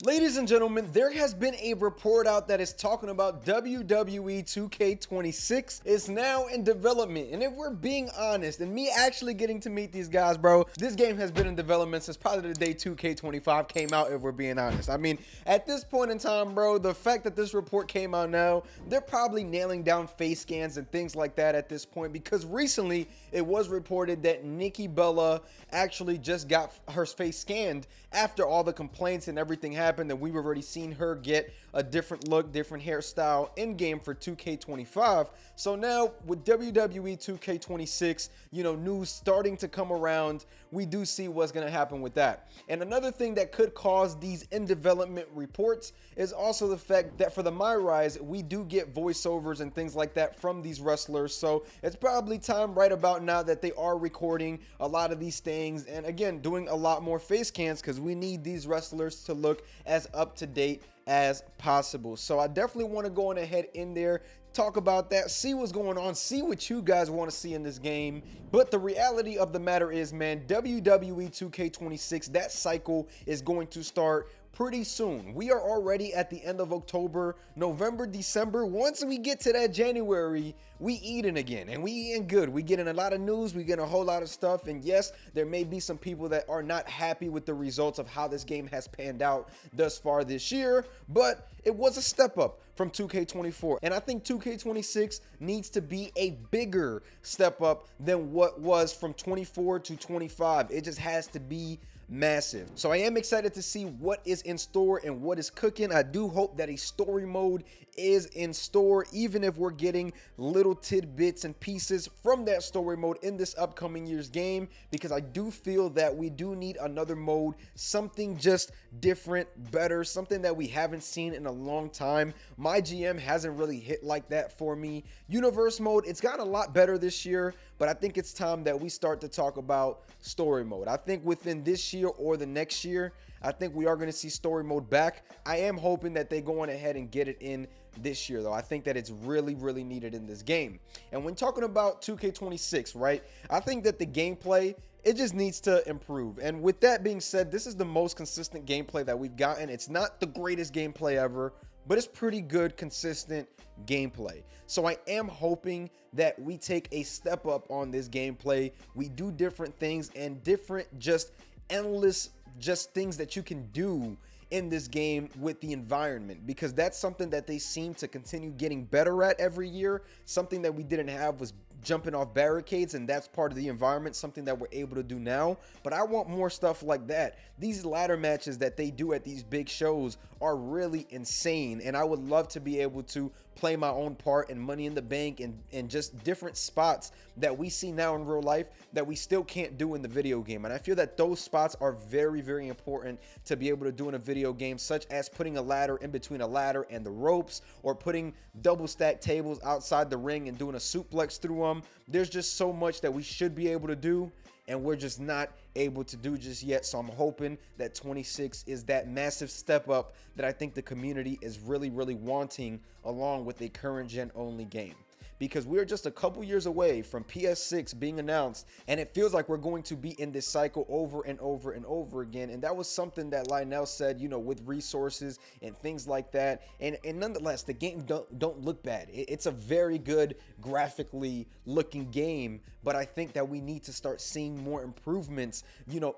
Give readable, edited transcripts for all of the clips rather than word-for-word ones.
Ladies and gentlemen, there has been a report out that is talking about WWE 2K26 is now in development. And if we're being honest, and me actually getting to meet these guys, bro, this game has been in development since probably the day 2K25 came out, if we're being honest. I mean, at this point in time, bro, the fact that this report came out now, they're probably nailing down face scans and things like that at this point, because recently it was reported that Nikki Bella actually just got her face scanned after all the complaints and everything happened, that we've already seen her get a different look, different hairstyle in game for 2K25. So now with WWE 2K26, news starting to come around, we do see what's going to happen with that. And another thing that could cause these in development reports is also the fact that for the My Rise, we do get voiceovers and things like that from these wrestlers. So it's probably time right about now that they are recording a lot of these things, and again, doing a lot more face cams, because we need these wrestlers to look as up to date as possible. So I definitely want to go on ahead in there, talk about that, see what's going on, see what you guys want to see in this game. But the reality of the matter is, man, WWE 2K26, that cycle is going to start pretty soon. We are already at the end of October, November, December. Once we get to that January, we eating again, and we eating good. We getting a lot of news, we getting a whole lot of stuff, and yes, there may be some people that are not happy with the results of how this game has panned out thus far this year, but it was a step up from 2K24, and I think 2K26 needs to be a bigger step up than what was from 24 to 25. It just has to be massive. So I am excited to see what is in store and what is cooking. I do hope that a story mode is in store, even if we're getting little tidbits and pieces from that story mode in this upcoming year's game, because I do feel that we do need another mode, something just different, better, something that we haven't seen in a long time. My GM hasn't really hit like that for me. Universe mode, it's gotten a lot better this year, but I think it's time that we start to talk about story mode. I think within this year or the next year, I think we are going to see story mode back. I am hoping that they go on ahead and get it in this year, though. I think that it's really, really needed in this game. And when talking about 2K26, right, I think that the gameplay, it just needs to improve. And with that being said, this is the most consistent gameplay that we've gotten. It's not the greatest gameplay ever, but it's pretty good, consistent gameplay. So I am hoping that we take a step up on this gameplay. We do different things and different, just endless, just things that you can do in this game with the environment, because that's something that they seem to continue getting better at every year. Something that we didn't have was jumping off barricades, and that's part of the environment, something that we're able to do now. But I want more stuff like that. These ladder matches that they do at these big shows are really insane, and I would love to be able to play my own part in Money in the Bank and just different spots that we see now in real life that we still can't do in the video game. And I feel that those spots are very, very important to be able to do in a video game, such as putting a ladder in between a ladder and the ropes, or putting double stack tables outside the ring and doing a suplex through them. There's just so much that we should be able to do, and we're just not able to do just yet. So I'm hoping that 26 is that massive step up that I think the community is really, really wanting, along with a current gen only game. Because we're just a couple years away from PS6 being announced, and it feels like we're going to be in this cycle over and over and over again. And that was something that Lionel said, with resources and things like that. And nonetheless, the game don't look bad. It's a very good graphically looking game, but I think that we need to start seeing more improvements,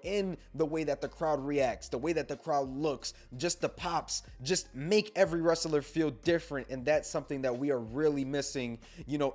in the way that the crowd reacts, the way that the crowd looks, just the pops, just make every wrestler feel different. And that's something that we are really missing,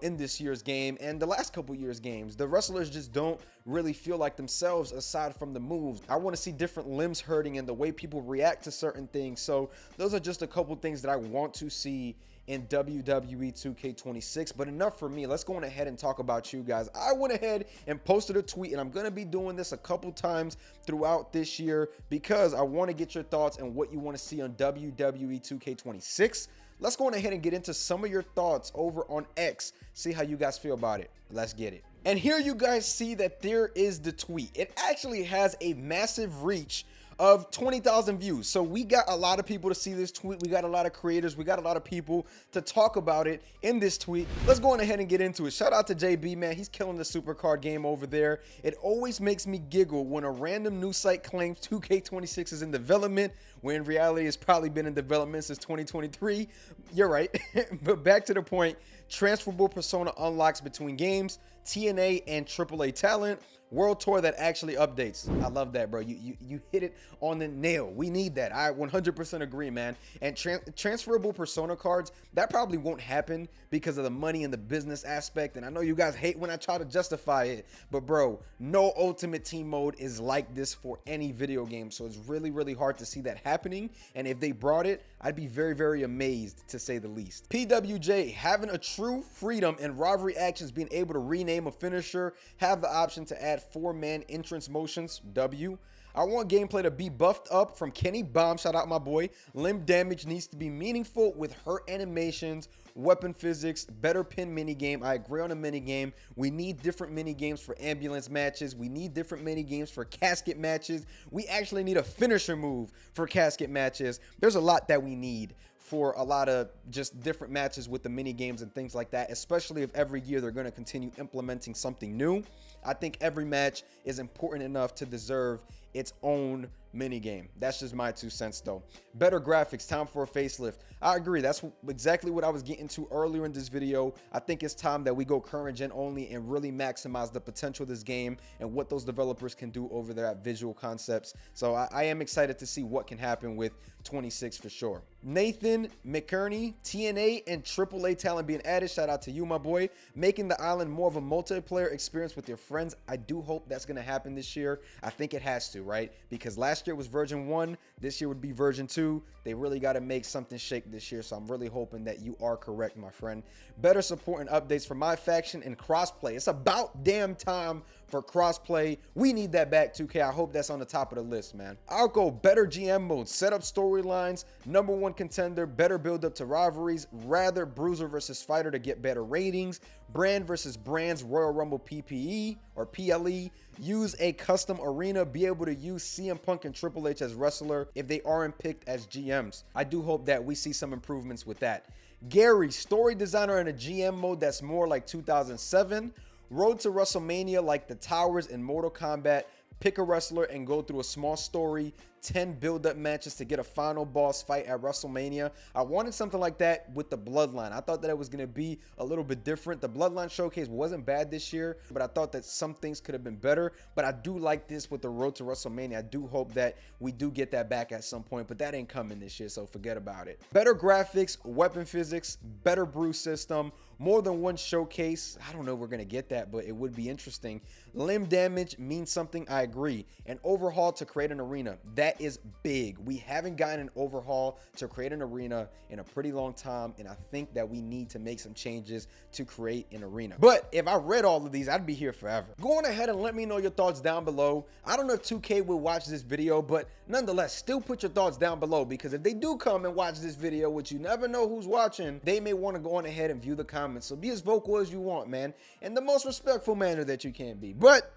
in this year's game and the last couple years' games. The wrestlers just don't really feel like themselves aside from the moves. I want to see different limbs hurting and the way people react to certain things. So those are just a couple things that I want to see in WWE 2K26. But enough for me. Let's go on ahead and talk about you guys. I went ahead and posted a tweet, and I'm going to be doing this a couple times throughout this year because I want to get your thoughts and what you want to see on WWE 2K26. Let's go on ahead and get into some of your thoughts over on X. See how you guys feel about it. Let's get it. And here you guys see that there is the tweet. It actually has a massive reach of 20,000 views. So we got a lot of people to see this tweet. We got a lot of creators. We got a lot of people to talk about it in this tweet. Let's go on ahead and get into it. Shout out to JB, man. He's killing the supercard game over there. It always makes me giggle when a random news site claims 2K26 is in development, when in reality it's probably been in development since 2023. You're right. But back to the point, transferable persona unlocks between games, TNA and AAA talent, world tour that actually updates. I love that, bro. You hit it on the nail. We need that. I 100% agree, man. And transferable persona cards, that probably won't happen because of the money and the business aspect. And I know you guys hate when I try to justify it, but bro, no Ultimate Team mode is like this for any video game. So it's really, really hard to see that happening. And if they brought it, I'd be very, very amazed, to say the least. PWJ, having a true freedom in rivalry actions, being able to rename a finisher, have the option to add 4-man entrance motions. W. I want gameplay to be buffed up from Kenny Bomb. Shout out my boy. Limb damage needs to be meaningful with hurt animations, weapon physics, better pin minigame. I agree on a minigame. We need different minigames for ambulance matches. We need different minigames for casket matches. We actually need a finisher move for casket matches. There's a lot that we need for a lot of just different matches with the mini games and things like that, especially if every year they're going to continue implementing something new. I think every match is important enough to deserve its own mini game. That's just my 2 cents though. Better graphics, time for a facelift. I agree. That's exactly what I was getting to earlier in this video. I think it's time that we go current gen only and really maximize the potential of this game and what those developers can do over there at Visual Concepts. So I am excited to see what can happen with 26 for sure. Nathan McKerney, TNA and AAA talent being added. Shout out to you, my boy. Making the island more of a multiplayer experience with your friends. I do hope that's going to happen this year. I think it has to, right? Because last year was version 1. This year would be version 2. They really got to make something shake this year. So I'm really hoping that you are correct, my friend. Better support and updates for my faction and crossplay. It's about damn time for crossplay. We need that back, 2K. I hope that's on the top of the list, man. I'll go better GM mode, set up storylines, #1 contender, better build up to rivalries, rather Bruiser versus Fighter to get better ratings, brand versus brands Royal Rumble PPE or PLE, use a custom arena, be able to use CM Punk and Triple H as wrestler if they aren't picked as GMs. I do hope that we see some improvements with that. Gary, story designer in a GM mode that's more like 2007. Road to WrestleMania like the towers in Mortal Kombat. Pick a wrestler and go through a small story, 10 build-up matches to get a final boss fight at WrestleMania. I wanted something like that with the Bloodline. I thought that it was going to be a little bit different. The Bloodline showcase wasn't bad this year, but I thought that some things could have been better. But I do like this with the Road to WrestleMania. I do hope that we do get that back at some point, but that ain't coming this year, so forget about it. Better graphics, weapon physics, better brew system, more than one showcase. I don't know if we're going to get that, but it would be interesting. Limb damage means something. I agree. An overhaul to create an arena. That is big. We haven't gotten an overhaul to create an arena in a pretty long time, and I think that we need to make some changes to create an arena. But if I read all of these, I'd be here forever. Go on ahead and let me know your thoughts down below. I don't know if 2K will watch this video, but nonetheless, still put your thoughts down below, because if they do come and watch this video, which you never know who's watching, they may want to go on ahead and view the comments. So be as vocal as you want, man, in the most respectful manner that you can be. But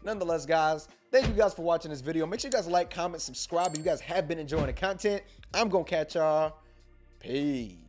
nonetheless, guys, thank you guys for watching this video. Make sure you guys like, comment, subscribe if you guys have been enjoying the content. I'm gonna catch y'all. Peace.